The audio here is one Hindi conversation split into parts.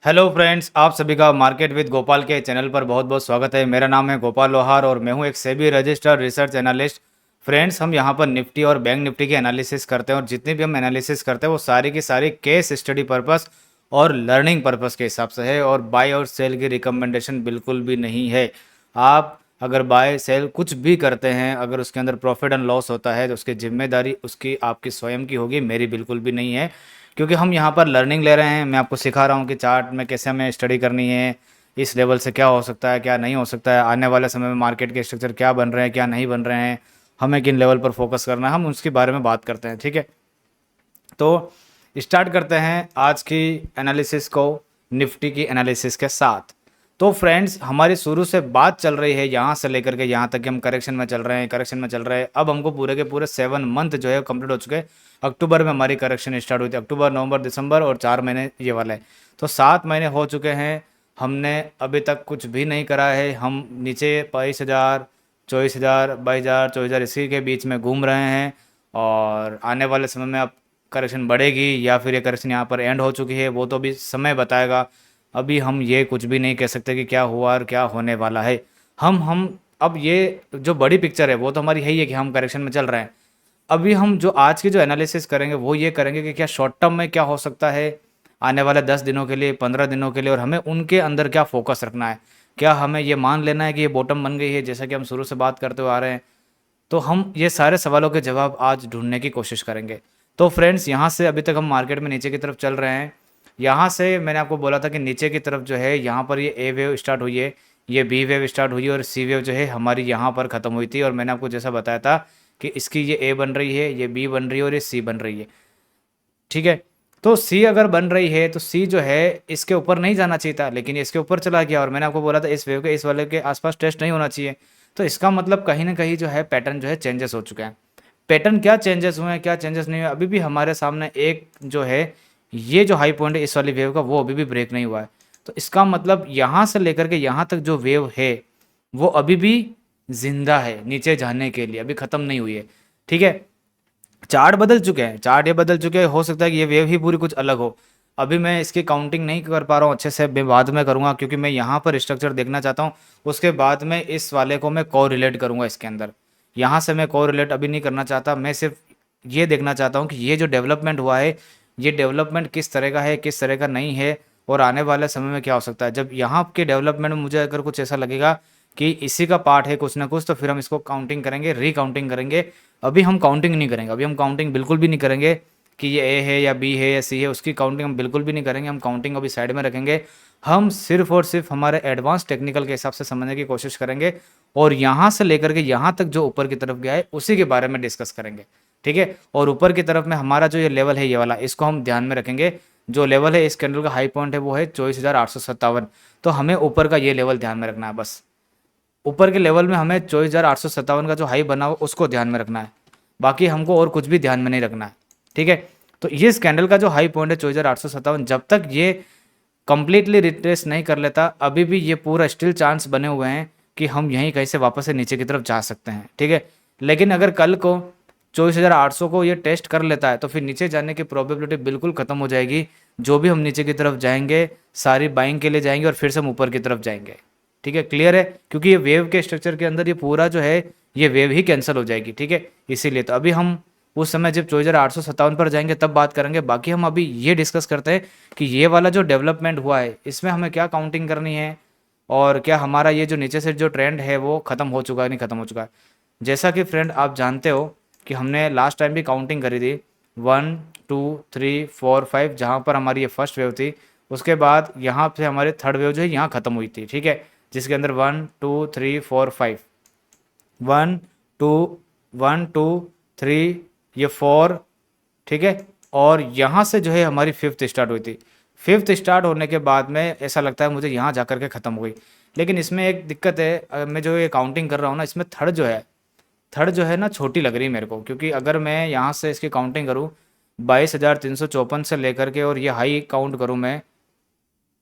हेलो फ्रेंड्स, आप सभी का मार्केट विद गोपाल के चैनल पर बहुत बहुत स्वागत है। मेरा नाम है गोपाल लोहार और मैं हूं एक SEBI registered research analyst. Friends, हम यहां पर निफ्टी और बैंक निफ्टी की एनालिसिस करते हैं और जितनी भी हम एनालिसिस करते हैं वो सारी की सारी केस स्टडी पर्पस और लर्निंग पर्पस के हिसाब से है और बाय और सेल की रिकमेंडेशन बिल्कुल भी नहीं है। आप अगर बाय सेल कुछ भी करते हैं, अगर उसके अंदर प्रॉफिट एंड लॉस होता है तो उसकी जिम्मेदारी उसकी आपकी स्वयं की होगी, मेरी बिल्कुल भी नहीं है। क्योंकि हम यहाँ पर लर्निंग ले रहे हैं, मैं आपको सिखा रहा हूँ कि चार्ट में कैसे हमें स्टडी करनी है, इस लेवल से क्या हो सकता है क्या नहीं हो सकता है, आने वाले समय में मार्केट के स्ट्रक्चर क्या बन रहे हैं क्या नहीं बन रहे हैं, हमें किन लेवल पर फोकस करना है, हम उसके बारे में बात करते हैं। ठीक है, तो स्टार्ट करते हैं आज की एनालिसिस को निफ्टी की एनालिसिस के साथ। तो फ्रेंड्स, हमारी शुरू से बात चल रही है यहाँ से लेकर के यहाँ तक कि हम करेक्शन में चल रहे हैं, करेक्शन में चल रहे हैं। अब हमको पूरे के पूरे 7 मंथ जो है कंप्लीट हो चुके हैं। अक्टूबर में हमारी करेक्शन स्टार्ट हुई थी, अक्टूबर नवंबर दिसंबर और 4 महीने ये वाले हैं। तो 7 महीने हो चुके हैं, हमने अभी तक कुछ भी नहीं करा है। हम नीचे 22,000 24,000 22,000 24,000 इसी के बीच में घूम रहे हैं और आने वाले समय में अब करेक्शन बढ़ेगी या फिर ये करेक्शन यहाँ पर एंड हो चुकी है वो तो अभी समय बताएगा। अभी हम ये कुछ भी नहीं कह सकते कि क्या हुआ और क्या होने वाला है। हम अब ये जो बड़ी पिक्चर है वो तो हमारी है ही है कि हम करेक्शन में चल रहे हैं। अभी हम जो आज की जो एनालिसिस करेंगे वो ये करेंगे कि क्या शॉर्ट टर्म में क्या हो सकता है आने वाले 10 दिनों के लिए, 15 दिनों के लिए, और हमें उनके अंदर क्या फोकस रखना है। क्या हमें ये मान लेना है कि ये बॉटम बन गई है जैसा कि हम शुरू से बात करते हुए आ रहे हैं। तो हम ये सारे सवालों के जवाब आज ढूंढने की कोशिश करेंगे। तो फ्रेंड्स, यहाँ से अभी तक हम मार्केट में नीचे की तरफ चल रहे हैं। यहाँ से मैंने आपको बोला था कि नीचे की तरफ जो है यहाँ पर ये ए वेव स्टार्ट हुई है, ये बी वेव स्टार्ट हुई है और सी वेव जो है हमारी यहाँ पर ख़त्म हुई थी। और मैंने आपको जैसा बताया था कि इसकी ये ए बन रही है, ये बी बन रही है और ये सी बन रही है। ठीक है, तो सी अगर बन रही है तो सी जो है इसके ऊपर नहीं जाना चाहिए था, लेकिन ये इसके ऊपर चला गया और मैंने आपको बोला था इस वेव के इस वाले के आसपास टेस्ट नहीं होना चाहिए। तो इसका मतलब कहीं ना कहीं जो है पैटर्न जो है चेंजेस हो चुके हैं। पैटर्न क्या चेंजेस हुए हैं क्या चेंजेस नहीं हुए, अभी भी हमारे सामने एक जो है ये जो हाई पॉइंट है इस वाली वेव का वो अभी भी ब्रेक नहीं हुआ है। तो इसका मतलब यहाँ से लेकर के यहाँ तक जो वेव है वो अभी भी जिंदा है, नीचे जाने के लिए अभी ख़त्म नहीं हुई है। ठीक है, चार्ट बदल चुके हैं, चार्ट ये बदल चुके हैं, हो सकता है कि ये वेव ही पूरी कुछ अलग हो। अभी मैं इसकी काउंटिंग नहीं कर पा रहा हूँ अच्छे से, मैं बाद में करूँगा क्योंकि मैं यहाँ पर स्ट्रक्चर देखना चाहता हूँ। उसके बाद में इस वाले को मैं को रिलेट करूँगा इसके अंदर। यहाँ से मैं को रिलेट अभी नहीं करना चाहता, मैं सिर्फ ये देखना चाहता हूँ कि ये जो डेवलपमेंट हुआ है ये डेवलपमेंट किस तरह का है किस तरह का नहीं है और आने वाले समय में क्या हो सकता है। जब यहाँ के डेवलपमेंट में मुझे अगर कुछ ऐसा लगेगा कि इसी का पार्ट है कुछ ना कुछ, तो फिर हम इसको काउंटिंग करेंगे, रिकाउंटिंग करेंगे। अभी हम काउंटिंग नहीं करेंगे, अभी हम काउंटिंग बिल्कुल भी नहीं करेंगे कि ये ए है या बी है या सी है, उसकी काउंटिंग हम बिल्कुल भी नहीं करेंगे। हम काउंटिंग अभी साइड में रखेंगे। हम सिर्फ और सिर्फ हमारे एडवांस टेक्निकल के हिसाब से समझने की कोशिश करेंगे और यहाँ से लेकर के यहाँ तक जो ऊपर की तरफ गया है उसी के बारे में डिस्कस करेंगे। ठीक है, और ऊपर की तरफ में हमारा जो ये लेवल है ये वाला, इसको हम ध्यान में रखेंगे। जो लेवल है इस कैंडल का हाई पॉइंट है वो है 24,857। तो हमें ऊपर का ये लेवल ध्यान में रखना है बस। ऊपर के लेवल में हमें 24,857 का जो हाई बना हो उसको ध्यान में रखना है, बाकी हमको और कुछ भी ध्यान में नहीं रखना है। ठीक है, तो ये इस कैंडल का जो हाई पॉइंट है 24,857, जब तक ये कंप्लीटली रिट्रेस नहीं कर लेता अभी भी ये पूरा स्टिल चांस बने हुए हैं कि हम यहीं कहीं से वापस से नीचे की तरफ जा सकते हैं। ठीक है, लेकिन अगर कल को 24,800 को ये टेस्ट कर लेता है तो फिर नीचे जाने की प्रोबेबिलिटी बिल्कुल खत्म हो जाएगी। जो भी हम नीचे की तरफ जाएंगे सारी बाइंग के लिए जाएंगे और फिर से हम ऊपर की तरफ जाएंगे। ठीक है, क्लियर है, क्योंकि ये वेव के स्ट्रक्चर के अंदर ये पूरा जो है ये वेव ही कैंसिल हो जाएगी। ठीक है, इसीलिए तो अभी हम उस समय जब 24,857 पर जाएंगे तब बात करेंगे। बाकी हम अभी ये डिस्कस करते हैं कि ये वाला जो डेवलपमेंट हुआ है इसमें हमें क्या काउंटिंग करनी है और क्या हमारा ये जो नीचे से जो ट्रेंड है वो ख़त्म हो चुका है नहीं ख़त्म हो चुका है। जैसा कि फ्रेंड आप जानते हो कि हमने लास्ट टाइम भी काउंटिंग करी थी 1 2 3 4 5, जहाँ पर हमारी ये फर्स्ट वेव थी। उसके बाद यहाँ से हमारी थर्ड वेव जो है यहाँ ख़त्म हुई थी। ठीक है, जिसके अंदर 1 2 3 4 5, 1 2 1 2 3, ये 4। ठीक है, और यहाँ से जो है हमारी फिफ्थ स्टार्ट हुई थी। फिफ्थ स्टार्ट होने के बाद में ऐसा लगता है मुझे यहाँ जा कर के ख़त्म हो गई। लेकिन इसमें एक दिक्कत है, मैं जो ये काउंटिंग कर रहा हूँ ना इसमें थर्ड जो है ना छोटी लग रही है मेरे को, क्योंकि अगर मैं यहाँ से इसकी काउंटिंग करूँ 22,354 से लेकर के और ये हाई काउंट करूँ मैं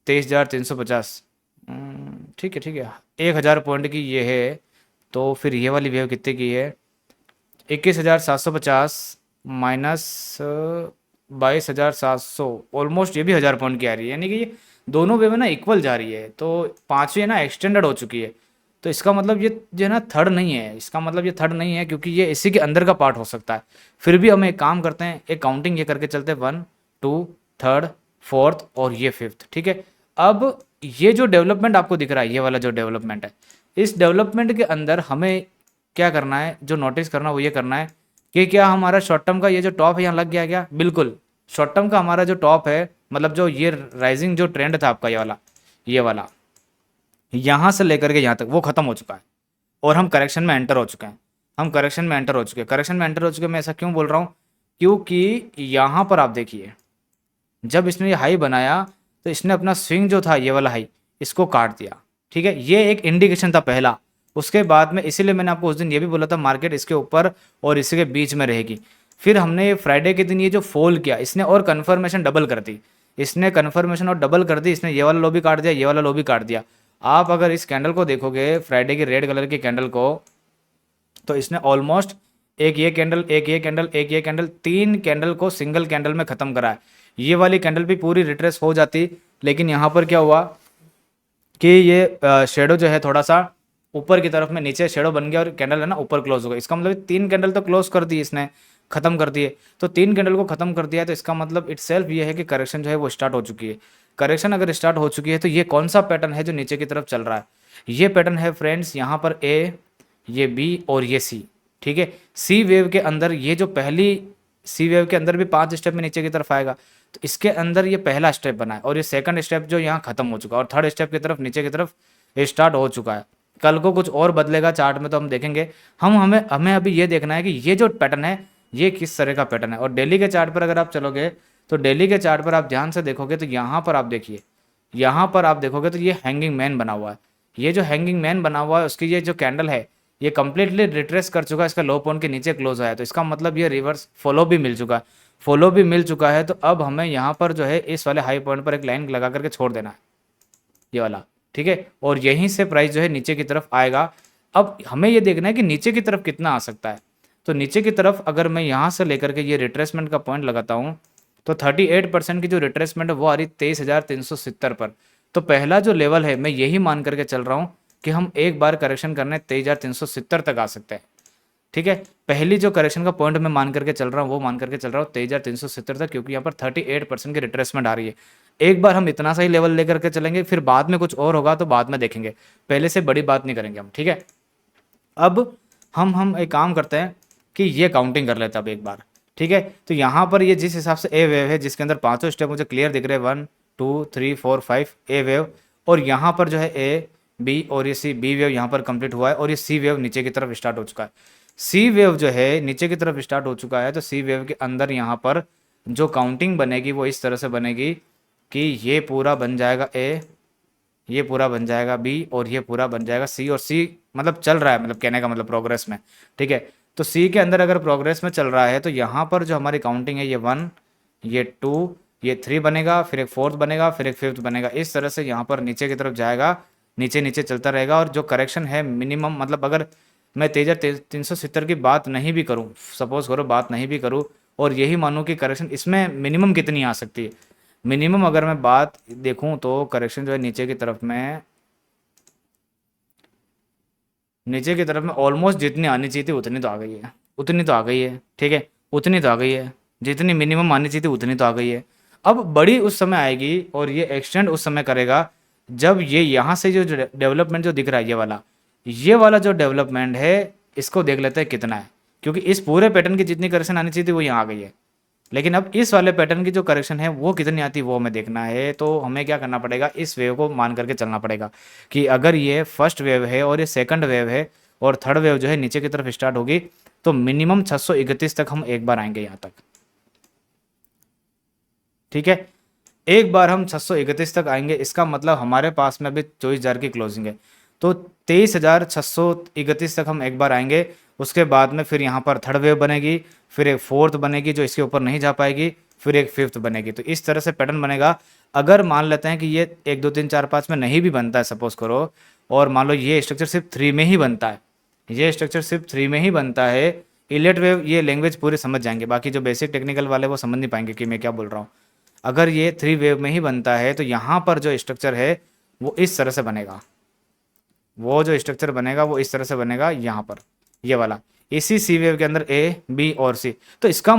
23,350। ठीक है ठीक है, 1,000 पॉइंट की ये है। तो फिर ये वाली वेव कितने की है, 21,750 माइनस 22,700, ऑलमोस्ट ये भी 1,000 पॉइंट की आ रही है, यानी कि ये दोनों वे में ना इक्वल जा रही है, तो पांचवी है ना एक्सटेंडेड हो चुकी है। तो इसका मतलब ये जो है ना थर्ड नहीं है, इसका मतलब ये थर्ड नहीं है, क्योंकि ये इसी के अंदर का पार्ट हो सकता है। फिर भी हम एक काम करते हैं, एक काउंटिंग ये करके चलते हैं, 1 2 थर्ड फोर्थ और ये फिफ्थ, ठीक है। अब ये जो डेवलपमेंट आपको दिख रहा है, ये वाला जो डेवलपमेंट है, इस डेवलपमेंट के अंदर हमें क्या करना है, जो नोटिस करना वो ये करना है कि क्या हमारा शॉर्ट टर्म का ये जो टॉप है यहाँ लग गया क्या? बिल्कुल, शॉर्ट टर्म का हमारा जो टॉप है, मतलब जो ये राइजिंग जो ट्रेंड था आपका ये वाला यहाँ से लेकर के यहाँ तक वो खत्म हो चुका है, और हम करेक्शन में एंटर हो चुके हैं। हम करेक्शन में एंटर हो चुके हैं, करेक्शन में एंटर हो चुके हैं। मैं ऐसा क्यों बोल रहा हूँ? क्योंकि यहाँ पर आप देखिए, जब इसने ये हाई बनाया तो इसने अपना स्विंग जो था ये वाला हाई, इसको काट दिया, ठीक है। ये एक इंडिकेशन था पहला। उसके बाद में इसीलिए मैंने आपको उस दिन ये भी बोला था मार्केट इसके ऊपर और इसी के बीच में रहेगी। फिर हमने फ्राइडे के दिन ये जो फॉल किया, इसने और कन्फर्मेशन डबल कर दी, इसने कन्फर्मेशन और डबल कर दी, इसने ये वाला लो भी काट दिया, ये वाला लो भी काट दिया। आप अगर इस कैंडल को देखोगे, फ्राइडे की रेड कलर की कैंडल को, तो इसने ऑलमोस्ट एक ये कैंडल, एक ये कैंडल, एक ये कैंडल, 3 कैंडल को सिंगल कैंडल में ख़त्म करा है। ये वाली कैंडल भी पूरी रिट्रेस हो जाती, लेकिन यहाँ पर क्या हुआ कि ये शेडो जो है थोड़ा सा ऊपर की तरफ में, नीचे शेडो बन गया और कैंडल है ना ऊपर क्लोज हो गया। इसका मतलब 3 कैंडल तो क्लोज कर दी इसने, खत्म कर दिए। तो 3 कैंडल को खत्म कर दिया है, तो इसका मतलब इटसेल्फ ये है कि करेक्शन जो है वो स्टार्ट हो चुकी है। करेक्शन अगर स्टार्ट हो चुकी है तो ये कौन सा पैटर्न है जो नीचे की तरफ चल रहा है? ये पैटर्न है फ्रेंड्स, यहाँ पर ए, ये बी और ये सी, ठीक है। सी वेव के अंदर ये जो पहली सी वेव के अंदर भी 5 स्टेप में नीचे की तरफ आएगा, तो इसके अंदर ये पहला स्टेप बना है, और ये सेकंड स्टेप जो यहाँ खत्म हो चुका है, और थर्ड स्टेप की तरफ नीचे की तरफ स्टार्ट हो चुका है। कल को कुछ और बदलेगा चार्ट में तो हम देखेंगे। हमें हमें अभी ये देखना है कि ये जो पैटर्न है ये किस तरह का पैटर्न है। और डेली के चार्ट पर अगर आप चलोगे, तो डेली के चार्ट पर आप ध्यान से देखोगे तो यहाँ पर आप देखिए, यहाँ पर आप देखोगे तो ये हैंगिंग मैन बना हुआ है। ये जो हैंगिंग मैन बना हुआ है उसकी ये जो कैंडल है ये कंप्लीटली रिट्रेस कर चुका है, इसका लो पॉइंट के नीचे क्लोज आया, तो इसका मतलब ये रिवर्स फॉलो भी मिल चुका है। फॉलो भी मिल चुका है, तो अब हमें यहाँ पर जो है इस वाले हाई पॉइंट पर एक लाइन लगा करके छोड़ देना है, ये वाला, ठीक है। और यहीं से प्राइस जो है नीचे की तरफ आएगा। अब हमें ये देखना है कि नीचे की तरफ कितना आ सकता है। तो नीचे की तरफ अगर मैं यहाँ से लेकर के ये रिट्रेसमेंट का पॉइंट लगाता हूँ, तो 38% की जो रिट्रेसमेंट है वो आ रही 23,370 पर। तो पहला जो लेवल है मैं यही मान करके चल रहा हूँ कि हम एक बार करेक्शन करने 23,370 तक आ सकते हैं, ठीक है। पहली जो करेक्शन का पॉइंट मैं मान करके चल रहा हूँ वो मान करके चल रहा हूँ 23,370 तक, क्योंकि यहाँ पर 38% की रिट्रेसमेंट आ रही है। एक बार हम इतना सा ही लेवल लेकर के चलेंगे, फिर बाद में कुछ और होगा तो बाद में देखेंगे, पहले से बड़ी बात नहीं करेंगे हम, ठीक है। अब हम एक काम करते हैं कि ये काउंटिंग कर लेते हैं अब एक बार, ठीक है। तो यहाँ पर ये जिस हिसाब से ए वेव है जिसके अंदर पांचों स्टेप मुझे क्लियर दिख रहे हैं, 1 2 3 4 5 ए वेव, और यहाँ पर जो है ए बी और ये सी, बी वेव यहाँ पर कंप्लीट हुआ है, और ये सी वेव नीचे की तरफ स्टार्ट हो चुका है। सी वेव जो है नीचे की तरफ स्टार्ट हो चुका है, तो सी वेव के अंदर यहाँ पर जो काउंटिंग बनेगी वो इस तरह से बनेगी कि ये पूरा बन जाएगा ए, ये पूरा बन जाएगा बी, और ये पूरा बन जाएगा सी। और सी मतलब चल रहा है, मतलब कहने का मतलब प्रोग्रेस में, ठीक है। तो सी के अंदर अगर प्रोग्रेस में चल रहा है तो यहाँ पर जो हमारी काउंटिंग है ये 1, ये 2, ये 3 बनेगा, फिर एक फोर्थ बनेगा, फिर एक फिफ्थ बनेगा। इस तरह से यहाँ पर नीचे की तरफ जाएगा, नीचे नीचे चलता रहेगा। और जो करेक्शन है मिनिमम, मतलब अगर मैं 23,370 की बात नहीं भी करूँ, सपोज करो बात नहीं भी करूँ, और यही मानूँ कि करेक्शन इसमें मिनिमम कितनी आ सकती है, मिनिमम अगर मैं बात देखूं तो करेक्शन जो है नीचे की तरफ में, नीचे की तरफ में ऑलमोस्ट जितनी आनी चाहिए थी उतनी तो आ गई है, उतनी तो आ गई है, ठीक है, उतनी तो आ गई है। जितनी मिनिमम आनी चाहिए थी उतनी तो आ गई है। अब बड़ी उस समय आएगी और ये एक्सटेंड उस समय करेगा जब ये यहाँ से जो डेवलपमेंट जो दिख रहा है ये वाला जो डेवलपमेंट है, इसको देख लेते हैं कितना है, क्योंकि इस पूरे पैटर्न की जितनी करेक्शन आनी चाहिए थी वो यहाँ आ गई है। लेकिन अब इस वाले पैटर्न की जो करेक्शन है वो कितनी आती है वो हमें देखना है। तो हमें क्या करना पड़ेगा, इस वेव को मान करके चलना पड़ेगा कि अगर ये फर्स्ट वेव है और ये सेकंड वेव है और थर्ड वेव जो है नीचे की तरफ स्टार्ट होगी, तो मिनिमम 631 तक हम एक बार आएंगे यहाँ तक, ठीक है। एक बार हम 631 तक आएंगे, इसका मतलब हमारे पास में अभी 24,000 की क्लोजिंग है, तो 23,631 तक हम एक बार आएंगे। उसके बाद में फिर यहाँ पर थर्ड वेव बनेगी, फिर एक फोर्थ बनेगी जो इसके ऊपर नहीं जा पाएगी, फिर एक फिफ्थ बनेगी। तो इस तरह से पैटर्न बनेगा। अगर मान लेते हैं कि ये 1 2 3 4 5 में नहीं भी बनता है, सपोज करो, और मान लो ये स्ट्रक्चर सिर्फ 3 में ही बनता है, ये स्ट्रक्चर सिर्फ 3 में ही बनता है, इलेट वेव, ये लैंग्वेज पूरी समझ जाएंगे, बाकी जो बेसिक टेक्निकल वाले वो समझ नहीं पाएंगे कि मैं क्या बोल रहा हूँ। अगर ये 3 वेव में ही बनता है तो यहाँ पर जो स्ट्रक्चर है वो इस तरह से बनेगा, वो जो स्ट्रक्चर बनेगा वो इस तरह से बनेगा यहाँ पर, ये वाला, इसी सी वेव के अंदर ए बी और सी। तो इसका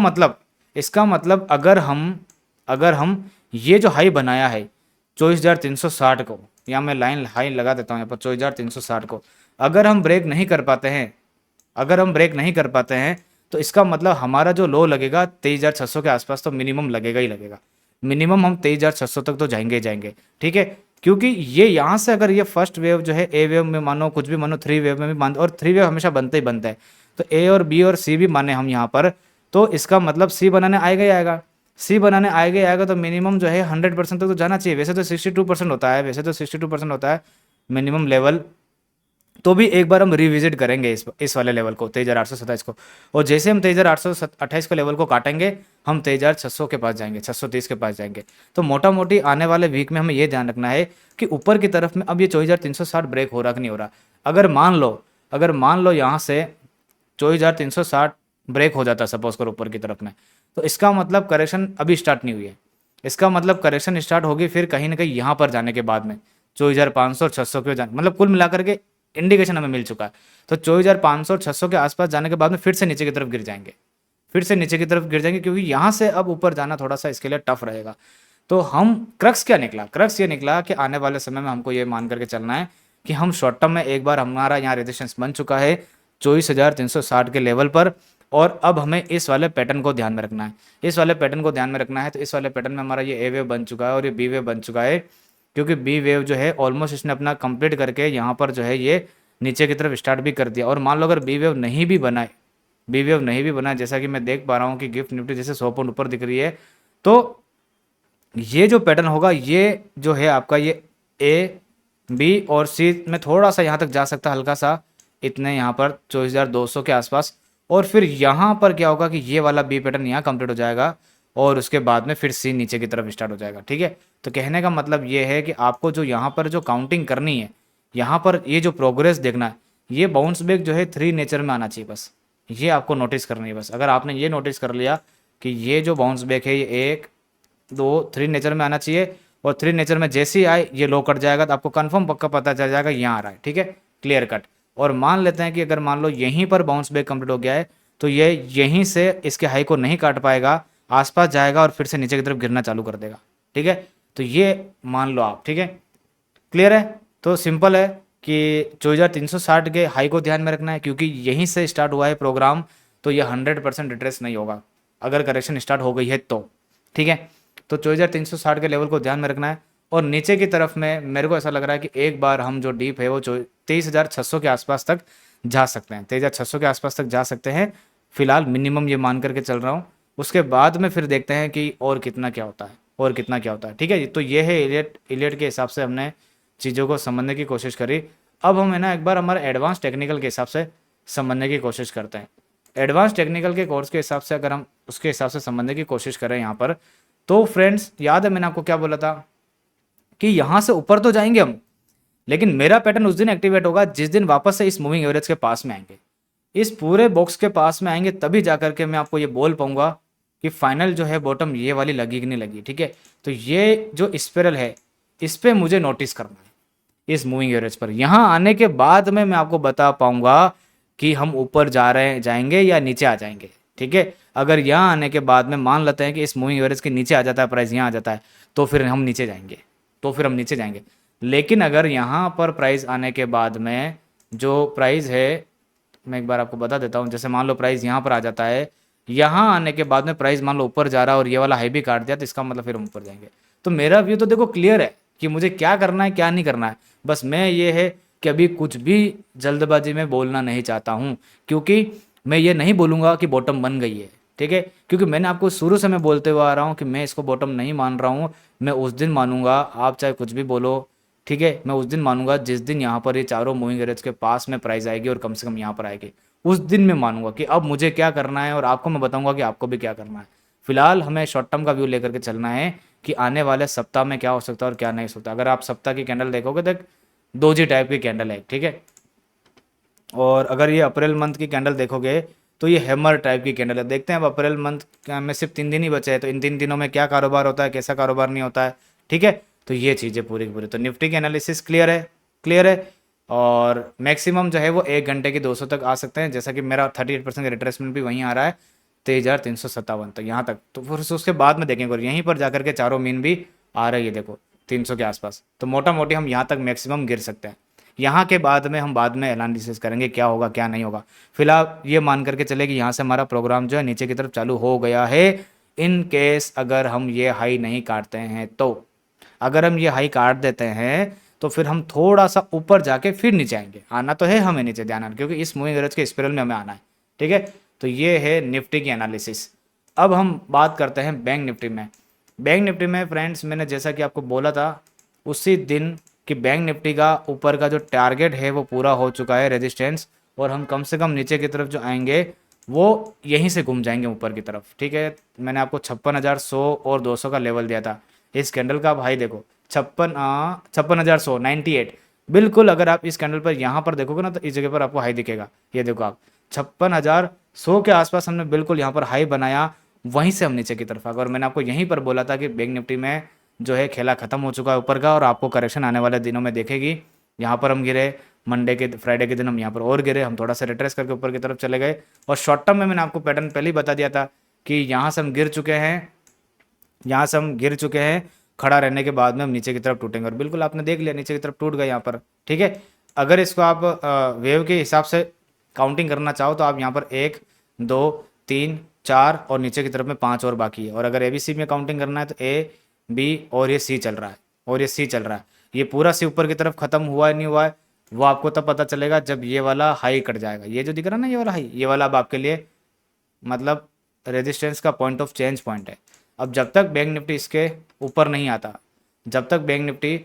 मतलब अगर हम ये जो हाई बनाया है 24,360 को, या मैं लाइन हाई लगा देता हूँ यहाँ पर 24,360 को, अगर हम ब्रेक नहीं कर पाते हैं, तो इसका मतलब हमारा जो लो लगेगा 23,600 के आसपास तो मिनिमम लगेगा ही लगेगा। मिनिमम हम 23,600 तक तो जाएंगे ही जाएंगे, ठीक है। क्योंकि ये यहाँ से अगर ये फर्स्ट वेव जो है ए वेव में मानो, कुछ भी मानो, 3 वेव में भी मान, और 3 वेव हमेशा बनते ही बनता है, तो ए और बी और सी भी माने हम यहाँ पर, तो इसका मतलब सी बनाने आएगा ही आएगा। सी बनाने आएगा ही आएगा तो मिनिमम जो है 100% तक तो जाना चाहिए। वैसे तो 62% होता है, मिनिमम लेवल। तो भी एक बार हम रिविजिट करेंगे इस वाले लेवल को, 23,827 को, और जैसे हम 23,828 के लेवल को काटेंगे हम 23,600 के पास जाएंगे, 630 के पास जाएंगे। तो मोटा मोटी आने वाले वीक में हमें ये ध्यान रखना है कि ऊपर की तरफ में अब ये 24,360 ब्रेक हो रहा कि नहीं हो रहा। अगर मान लो यहाँ से 24,360 ब्रेक हो जाता सपोज करो ऊपर की तरफ में, तो इसका मतलब करेक्शन अभी स्टार्ट नहीं हुई है। इसका मतलब करेक्शन स्टार्ट होगी फिर कहीं ना कहीं यहाँ पर जाने के बाद में 24,500 और 600 के जाने, मतलब कुल मिलाकर के इंडिकेशन हमें मिल चुका है। तो 24,500 और 600 के आसपास जाने के बाद में फिर से नीचे की तरफ गिर जाएंगे, क्योंकि यहाँ से अब ऊपर जाना थोड़ा सा इसके लिए टफ रहेगा। तो हम क्रक्स ये निकला कि आने वाले समय में हमको ये मान करके चलना है कि हम शॉर्ट टर्म में एक बार हमारा यहाँ रेजिस्टेंस बन चुका है 24,360 के लेवल पर, और अब हमें इस वाले पैटर्न को ध्यान में रखना है। तो इस वाले पैटर्न में हमारा ये ए वेव बन चुका है और ये बी वेव बन चुका है, क्योंकि बी वेव जो है ऑलमोस्ट इसने अपना कंप्लीट करके यहाँ पर जो है ये नीचे की तरफ स्टार्ट भी कर दिया। और मान लो अगर बी वेव नहीं भी बनाए, जैसा कि मैं देख पा रहा हूँ कि गिफ्ट निफ्टी जैसे 100 पॉइंट ऊपर दिख रही है, तो ये जो पैटर्न होगा ये जो है आपका ये ए बी और सी में थोड़ा सा यहाँ तक जा सकता है, हल्का सा, इतने यहाँ पर 24,200 के आसपास। और फिर यहाँ पर क्या होगा कि ये वाला बी पैटर्न यहाँ कंप्लीट हो जाएगा और उसके बाद में फिर सी नीचे की तरफ स्टार्ट हो जाएगा, ठीक है। तो कहने का मतलब ये है कि आपको जो यहाँ पर जो काउंटिंग करनी है, यहाँ पर ये जो प्रोग्रेस देखना है, ये बाउंस बैक जो है 3 नेचर में आना चाहिए, बस ये आपको नोटिस करनी है। बस अगर आपने ये नोटिस कर लिया कि ये जो बाउंस बैक है ये 1 2 3 नेचर में आना चाहिए, और 3 नेचर में जैसे ही आए ये लो कट जाएगा तो आपको कंफर्म पक्का पता चल जाएगा यहाँ आ रहा है, ठीक है, क्लियर कट। और मान लेते हैं कि अगर मान लो यहीं पर बाउंस बैक कंप्लीट हो गया है तो ये यहीं से इसके हाई को नहीं काट पाएगा, आसपास जाएगा और फिर से नीचे की तरफ गिरना चालू कर देगा, ठीक है। तो ये मान लो आप, ठीक है, क्लियर है। तो सिंपल है कि 24,360 के हाई को ध्यान में रखना है, क्योंकि यहीं से स्टार्ट हुआ है प्रोग्राम, तो ये 100% रिट्रेस नहीं होगा अगर करेक्शन स्टार्ट हो गई है तो, ठीक है। तो 24,360 के लेवल को ध्यान में रखना है। और नीचे की तरफ में मेरे को ऐसा लग रहा है कि एक बार हम जो डीप है वो 23,600 के आसपास तक जा सकते हैं, 23,600 के आसपास तक जा सकते हैं फिलहाल, मिनिमम ये मान करके चल रहा हूँ। उसके बाद में फिर देखते हैं कि और कितना क्या होता है, ठीक है। तो ये है इलियट के हिसाब से हमने चीज़ों को समझने की कोशिश करी। अब हम है ना एक बार हमारे एडवांस टेक्निकल के हिसाब से समझने की कोशिश करते हैं। एडवांस टेक्निकल के कोर्स के हिसाब से अगर हम उसके हिसाब से समझने की कोशिश करें यहाँ पर, तो फ्रेंड्स याद है मैंने आपको क्या बोला था कि यहाँ से ऊपर तो जाएंगे हम, लेकिन मेरा पैटर्न उस दिन एक्टिवेट होगा जिस दिन वापस से इस मूविंग एवरेज के पास में आएंगे, इस पूरे बॉक्स के पास में आएंगे, तभी जाकर के मैं आपको ये बोल पाऊंगा कि फाइनल जो है बॉटम ये वाली लगी कि नहीं लगी, ठीक है। तो ये जो स्पिरल है इस पर मुझे नोटिस करना है इस मूविंग एवरेज पर। यहाँ आने के बाद में मैं आपको बता पाऊंगा कि हम ऊपर जाएंगे या नीचे आ जाएंगे, ठीक है। अगर यहाँ आने के बाद में मान लेते हैं कि इस मूविंग एवरेज के नीचे आ जाता है प्राइस, यहाँ आ जाता है, तो फिर हम नीचे जाएंगे। लेकिन अगर यहाँ पर प्राइस आने के बाद में जो प्राइस है, मैं एक बार आपको बता देता हूँ, जैसे मान लो प्राइस यहाँ पर आ जाता है, यहाँ आने के बाद में प्राइस मान लो ऊपर जा रहा है और ये वाला हाई भी काट दिया, तो इसका मतलब फिर हम ऊपर जाएंगे। तो मेरा व्यू तो देखो क्लियर है कि मुझे क्या करना है क्या नहीं करना है। बस मैं ये है कि अभी कुछ भी जल्दबाजी में बोलना नहीं चाहता हूँ, क्योंकि मैं ये नहीं बोलूँगा कि बॉटम बन गई है, ठीक है। क्योंकि मैंने आपको शुरू से मैं बोलते हुए आ रहा हूँ कि मैं इसको बॉटम नहीं मान रहा हूँ। मैं उस दिन मानूंगा, आप चाहे कुछ भी बोलो, ठीक है, मैं उस दिन मानूंगा जिस दिन यहाँ पर ये चारों मूविंग एवरेज के पास में प्राइस आएगी और कम से कम यहाँ पर आएगी, उस दिन मैं मानूंगा कि अब मुझे क्या करना है, और आपको मैं बताऊंगा कि आपको भी क्या करना है। फिलहाल हमें शॉर्ट टर्म का व्यू लेकर के चलना है कि आने वाले सप्ताह में क्या हो सकता है और क्या नहीं हो सकता। अगर आप सप्ताह की कैंडल देखोगे तो डोजी टाइप की कैंडल है, ठीक है। और अगर ये अप्रैल मंथ की कैंडल देखोगे तो ये हैमर टाइप की कैंडल है। देखते हैं अब अप्रैल मंथ में सिर्फ 3 दिन ही बचे हैं, तो इन 3 दिनों में क्या कारोबार होता है, कैसा कारोबार नहीं होता है, ठीक है। तो ये चीज़ें पूरी की पूरी, तो निफ्टी की एनालिसिस क्लियर है, क्लियर है। और मैक्सिमम जो है वो 1 घंटे की 200 तक आ सकते हैं, जैसा कि मेरा 38% का रिट्रेसमेंट भी वहीं आ रहा है 23,357 तक, यहाँ तक। तो फिर उसके बाद में देखेंगे, और यहीं पर जाकर के चारों मीन भी आ रही है, देखो 300 के आसपास। तो मोटा मोटी हम यहाँ तक मैक्सिमम गिर सकते हैं। यहाँ के बाद में हम बाद में एनालिसिस करेंगे क्या होगा क्या नहीं होगा। फिलहाल ये मान करके चले कि यहाँ से हमारा प्रोग्राम जो है नीचे की तरफ चालू हो गया है। इन केस अगर हम ये हाई नहीं काटते हैं तो, अगर हम ये हाई काट देते हैं तो फिर हम थोड़ा सा ऊपर जाके फिर नीचे आएंगे। आना तो है हमें नीचे, ध्यान, क्योंकि इस मूविंग एवरेज के स्पिरल में हमें आना है, ठीक है। तो ये है निफ्टी की एनालिसिस। अब हम बात करते हैं बैंक निफ्टी में। बैंक निफ्टी में फ्रेंड्स, मैंने जैसा कि आपको बोला था उसी दिन कि बैंक निफ्टी का ऊपर का जो टारगेट है वो पूरा हो चुका है, रेजिस्टेंस, और हम कम से कम नीचे की तरफ जो आएंगे वो यहीं से घूम जाएंगे ऊपर की तरफ, ठीक है। मैंने आपको 56,100 और 200 का लेवल दिया था। इस कैंडल का भाई देखो 56,100 98, बिल्कुल। अगर आप इस कैंडल पर यहाँ पर देखोगे ना तो इस जगह पर आपको हाई दिखेगा। ये देखो आप 56,100 के आसपास हमने बिल्कुल यहाँ पर हाई बनाया, वहीं से हम नीचे की तरफ आ गए। और मैंने आपको यहीं पर बोला था कि बैंक निफ्टी में जो है खेला खत्म हो चुका है ऊपर का, और आपको करेक्शन आने वाले दिनों में देखेगी। यहाँ पर हम गिरे, मंडे के फ्राइडे के दिन हम यहाँ पर और गिरे, हम थोड़ा सा रिट्रेस करके ऊपर की तरफ चले गए। और शॉर्ट टर्म में मैंने आपको पैटर्न पहले ही बता दिया था कि यहाँ से हम गिर चुके हैं, यहाँ से हम गिर चुके हैं, खड़ा रहने के बाद में हम नीचे की तरफ टूटेंगे। और बिल्कुल आपने देख लिया नीचे की तरफ टूट गए यहाँ पर, ठीक है। अगर इसको आप वेव के हिसाब से काउंटिंग करना चाहो तो आप यहाँ पर 1 2 3 4 और नीचे की तरफ में 5 और बाकी है। और अगर ABC में काउंटिंग करना है तो A B और ये C चल रहा है, और ये C चल रहा है। ये पूरा C ऊपर की तरफ खत्म हुआ है नहीं हुआ है वो आपको तब पता चलेगा जब ये वाला हाई कट जाएगा। ये जो दिख रहा है ना, ये वाला हाई, ये वाला अब आपके लिए मतलब रेजिस्टेंस का पॉइंट ऑफ चेंज पॉइंट है। अब जब तक बैंक निफ्टी इसके ऊपर नहीं आता, जब तक बैंक निफ्टी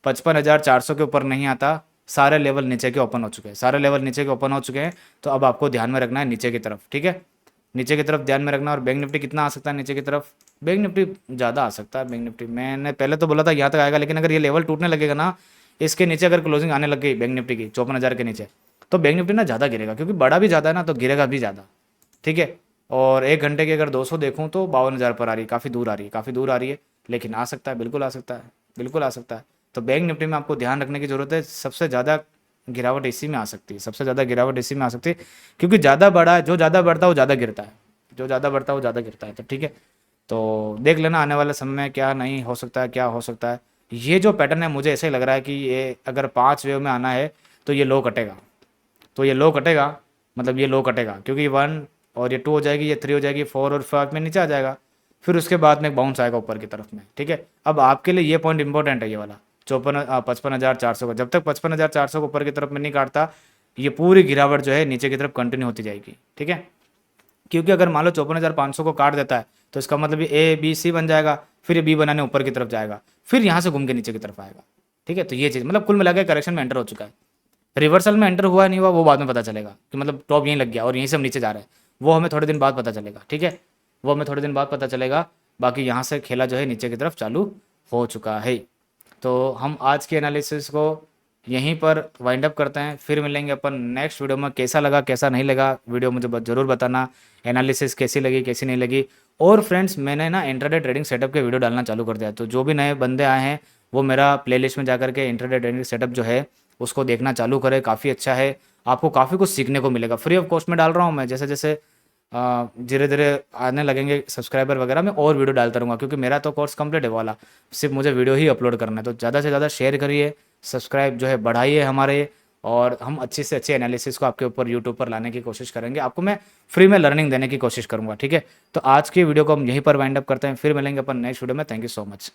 55,400 के ऊपर नहीं आता, सारे लेवल नीचे के ओपन हो चुके हैं, सारे लेवल नीचे के ओपन हो चुके हैं। तो अब आपको ध्यान में रखना है नीचे की तरफ, ठीक है, नीचे की तरफ ध्यान में रखना। और बैंक निफ्टी कितना आ सकता है नीचे की तरफ, बैंक निफ्टी ज़्यादा आ सकता है। बैंक निफ्टी मैंने पहले तो बोला था यहाँ तक आएगा, लेकिन अगर ये लेवल टूटने लगेगा ना, इसके नीचे अगर क्लोजिंग आने लग गई बैंक निफ्टी की 54,000 के नीचे, तो बैंक निफ्टी ना ज़्यादा गिरेगा, क्योंकि बड़ा भी ज़्यादा है ना, तो गिरेगा भी ज़्यादा, ठीक है। और 1 घंटे की अगर 200 देखूँ तो 52,000 पर आ रही है, काफ़ी दूर आ रही है, काफ़ी दूर आ रही है, लेकिन आ सकता है, बिल्कुल आ सकता है, बिल्कुल आ सकता है। तो बैंक निफ्टी में आपको ध्यान रखने की ज़रूरत है, सबसे ज़्यादा गिरावट इसी में आ सकती है, सबसे ज़्यादा गिरावट इसी में आ सकती है, क्योंकि ज़्यादा बड़ा है, जो ज़्यादा बढ़ता है वो ज़्यादा गिरता है, जो ज़्यादा बढ़ता है वो ज़्यादा गिरता है। तो ठीक है, तो देख लेना आने वाले समय में क्या नहीं हो सकता है, क्या हो सकता है। ये जो पैटर्न है मुझे ऐसे ही लग रहा है कि ये अगर 5 वेव में आना है तो ये लो कटेगा, तो ये लो कटेगा, मतलब ये लो कटेगा, क्योंकि 1 और ये 2 हो जाएगी, ये 3 हो जाएगी, 4 और 5 में नीचे आ जाएगा, फिर उसके बाद में एक बाउंस आएगा ऊपर की तरफ में, ठीक है। अब आपके लिए ये पॉइंट इंपॉर्टेंट है, ये वाला 55,400 का, जब तक 55,400 को ऊपर की तरफ में नहीं काटता, ये पूरी गिरावट जो है नीचे की तरफ कंटिन्यू होती जाएगी, ठीक है। क्योंकि अगर मान लो 54,500 को काट देता है तो इसका मतलब ये ABC बन जाएगा, फिर ये B बनाने ऊपर की तरफ जाएगा, फिर यहाँ से घूम के नीचे की तरफ आएगा, ठीक है। तो ये चीज़ मतलब कुल मिला के करेक्शन में एंटर हो चुका है। रिवर्सल में एंटर हुआ नहीं हुआ वो बाद में पता चलेगा, कि मतलब टॉप यहीं लग गया और यहीं से हम नीचे जा रहे हैं, वो हमें थोड़े दिन बाद पता चलेगा, ठीक है, वो हमें थोड़े दिन बाद पता चलेगा। बाकी यहाँ से खेला जो है नीचे की तरफ चालू हो चुका है। तो हम आज के एनालिसिस को यहीं पर वाइंड अप करते हैं, फिर मिलेंगे अपन नेक्स्ट वीडियो में। कैसा लगा कैसा नहीं लगा वीडियो मुझे ज़रूर बताना, एनालिसिस कैसी लगी कैसी नहीं लगी। और फ्रेंड्स, मैंने ना इंट्राडे ट्रेडिंग सेटअप के वीडियो डालना चालू कर दिया, तो जो भी नए बंदे आए हैं वो मेरा प्लेलिस्ट में जाकर के इंट्राडे ट्रेडिंग सेटअप जो है उसको देखना चालू करें, काफ़ी अच्छा है, आपको काफ़ी कुछ सीखने को मिलेगा। फ्री ऑफ कॉस्ट में डाल रहा हूँ मैं, जैसे जैसे धीरे धीरे आने लगेंगे सब्सक्राइबर वगैरह, मैं और वीडियो डालता रहूँगा, क्योंकि मेरा तो कोर्स कंप्लीट है वाला, सिर्फ मुझे वीडियो ही अपलोड करना है। तो ज़्यादा से ज़्यादा शेयर करिए, सब्सक्राइब जो है बढ़ाइए हमारे, और हम अच्छे से अच्छे एनालिसिस को आपके ऊपर यूट्यूब पर लाने की कोशिश करेंगे, आपको मैं फ्री में लर्निंग देने की कोशिश करूँगा, ठीक है। तो आज की वीडियो को हम यहीं पर वाइंड अप करते हैं, फिर मिलेंगे अपन नेक्स्ट वीडियो में। Thank you so much.